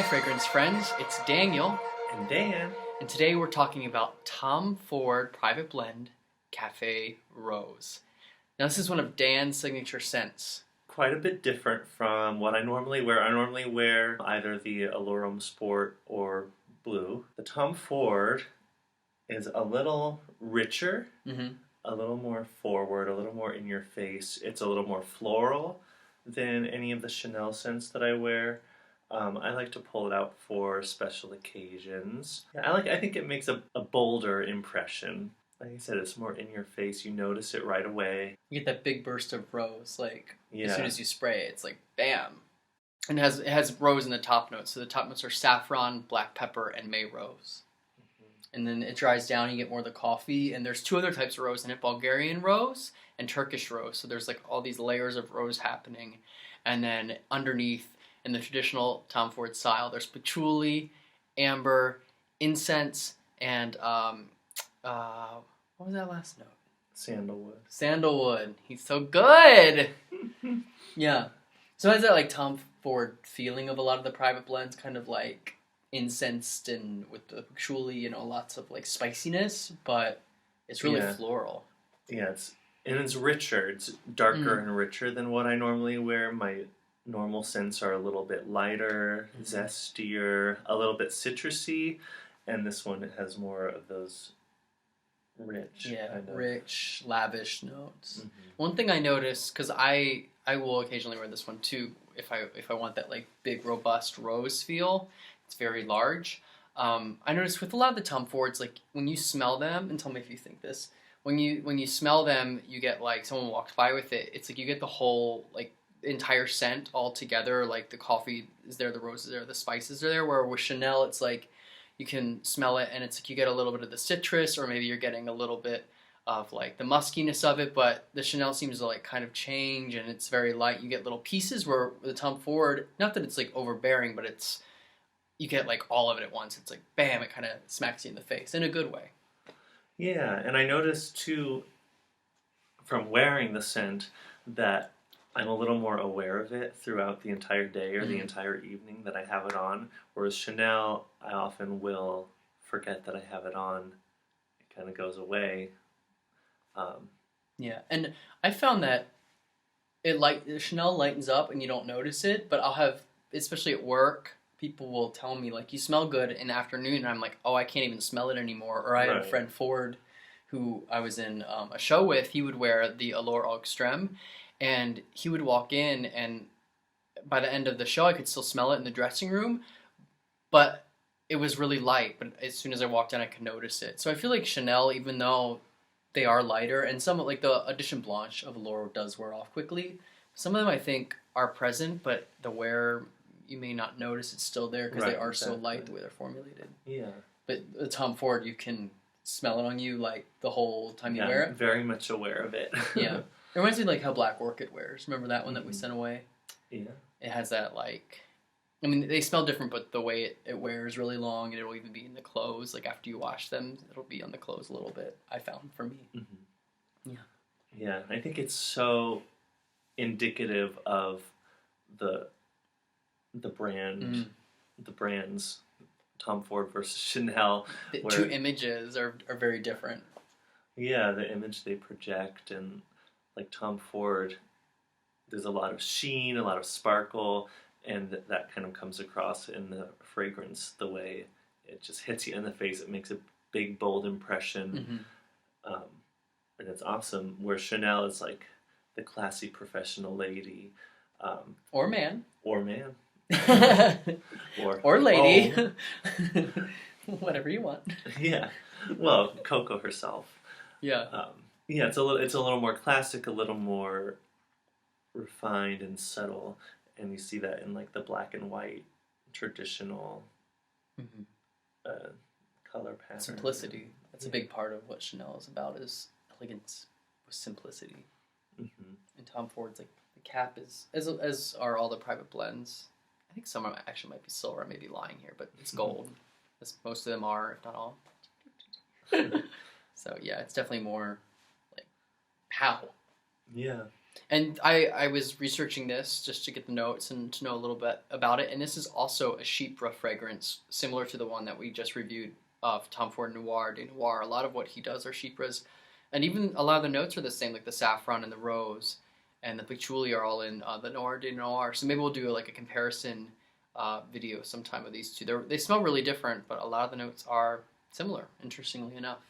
fragrance friends, it's Daniel, And Dan. and today we're talking about Tom Ford Private Blend Café Rose. Now this is one of Dan's signature scents. Quite a bit different from what I normally wear. I normally wear either the Allure Sport or Blue. The Tom Ford is a little richer, a little more forward, a little more in your face. It's a little more floral than any of the Chanel scents that I wear. I like to pull it out for special occasions. I think it makes a bolder impression. Like I said, it's more in your face. You notice it right away. You get that big burst of rose, Yeah. as soon as you spray it, it's like bam. And it has rose in the top notes. So the top notes are saffron, black pepper, and May rose. And then it dries down, you get more of the coffee. And there's two other types of rose in it, Bulgarian rose and Turkish rose. So there's like all these layers of rose happening. And then underneath, in the traditional Tom Ford style, there's patchouli, amber, incense, and what was that last note? Sandalwood. Sandalwood. He's so good! Yeah. So it has that like Tom Ford feeling of a lot of the private blends, kind of like incensed and with the patchouli, lots of like spiciness, but it's really floral. Yeah, it's richer. It's darker and richer than what I normally wear. My normal scents are a little bit lighter, zestier, a little bit citrusy, and this one has more of those rich, rich, lavish notes. One thing I noticed, because I will occasionally wear this one too, if I want that like big robust rose feel, it's very large. I noticed with a lot of the Tom Fords, like when you smell them, and tell me if you think this, when you smell them, you get like someone walks by with it. It's like you get the whole like entire scent all together. Like the coffee is there, the roses are there, the spices are there. Where with Chanel, it's like you can smell it, and it's like you get a little bit of the citrus, or maybe you're getting a little bit of like the muskiness of it. But the Chanel seems to like kind of change, and it's very light. You get little pieces where the Tom Ford, not that it's like overbearing, but you get like all of it at once. It's like bam, it kind of smacks you in the face in a good way. Yeah, and I noticed too from wearing the scent that I'm a little more aware of it throughout the entire day or the entire evening that I have it on. Whereas Chanel, I often will forget that I have it on. It kind of goes away. Yeah, and I found that Chanel lightens up and you don't notice it, but I'll have, especially at work, people will tell me like, you smell good in the afternoon, and I'm like, oh, I can't even smell it anymore. Or I had a friend Ford who I was in a show with. He would wear the Allure Extreme, and he would walk in, and by the end of the show, I could still smell it in the dressing room, but it was really light. But as soon as I walked in, I could notice it. So I feel like Chanel, even though they are lighter, and some like the Edition Blanche of Allure does wear off quickly, some of them I think are present, but the wear, you may not notice it's still there because they are so light the way they're formulated. Yeah. But the Tom Ford, you can smell it on you like the whole time you wear it. Very much aware of it. Yeah. It reminds me of like how Black Orchid wears. Remember that one that we sent away? Yeah. It has that like, I mean, they smell different, but the way it wears really long, and it'll even be in the clothes. Like after you wash them, it'll be on the clothes a little bit, I found, for me. Yeah. Yeah, I think it's so indicative of the brands, Tom Ford versus Chanel. The two images are very different. Yeah, the image they project, and like Tom Ford, there's a lot of sheen, a lot of sparkle, and that kind of comes across in the fragrance, the way it just hits you in the face. It makes a big, bold impression, and it's awesome. Where Chanel is like the classy professional lady. Or man. Or man. or lady. Whatever you want. Yeah. Well, Coco herself. Yeah. Yeah, it's a little more classic, a little more refined and subtle, and you see that in like the black and white traditional color pattern. Simplicity. That's a big part of what Chanel is about, is elegance with simplicity. And Tom Ford's like the cap is, as are all the private blends. I think some actually might be silver. I may be lying here, but it's gold. As most of them are, if not all. So yeah, it's definitely more like pow. Yeah. And I was researching this just to get the notes and to know a little bit about it. And this is also a chypre fragrance, similar to the one that we just reviewed of Tom Ford Noir de Noir. A lot of what he does are chypres. And even a lot of the notes are the same, like the saffron and the rose and the patchouli are all in the Noir de Noir. So maybe we'll do like a comparison video sometime of these two. They smell really different, but a lot of the notes are similar, interestingly enough.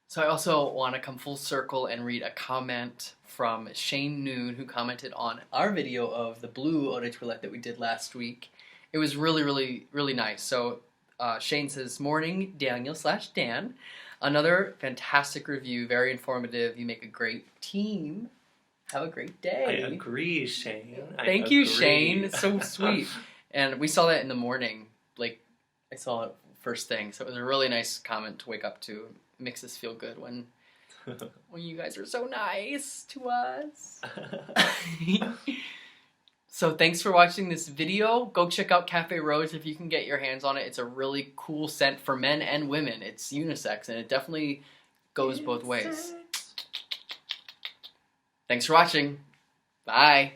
So I also want to come full circle and read a comment from Shane Noon, who commented on our video of the blue eau de toilette that we did last week. It was really, really, really nice. So Shane says, "Morning, Daniel/Dan. Another fantastic review, very informative. You make a great team. Have a great day." I agree, Shane. Thank you, Shane. It's so sweet. And we saw that in the morning. Like, I saw it first thing. So it was a really nice comment to wake up to. It makes us feel good when you guys are so nice to us. So thanks for watching this video. Go check out Café Rose if you can get your hands on it. It's a really cool scent for men and women. It's unisex, and it definitely goes both ways. Thanks for watching. Bye.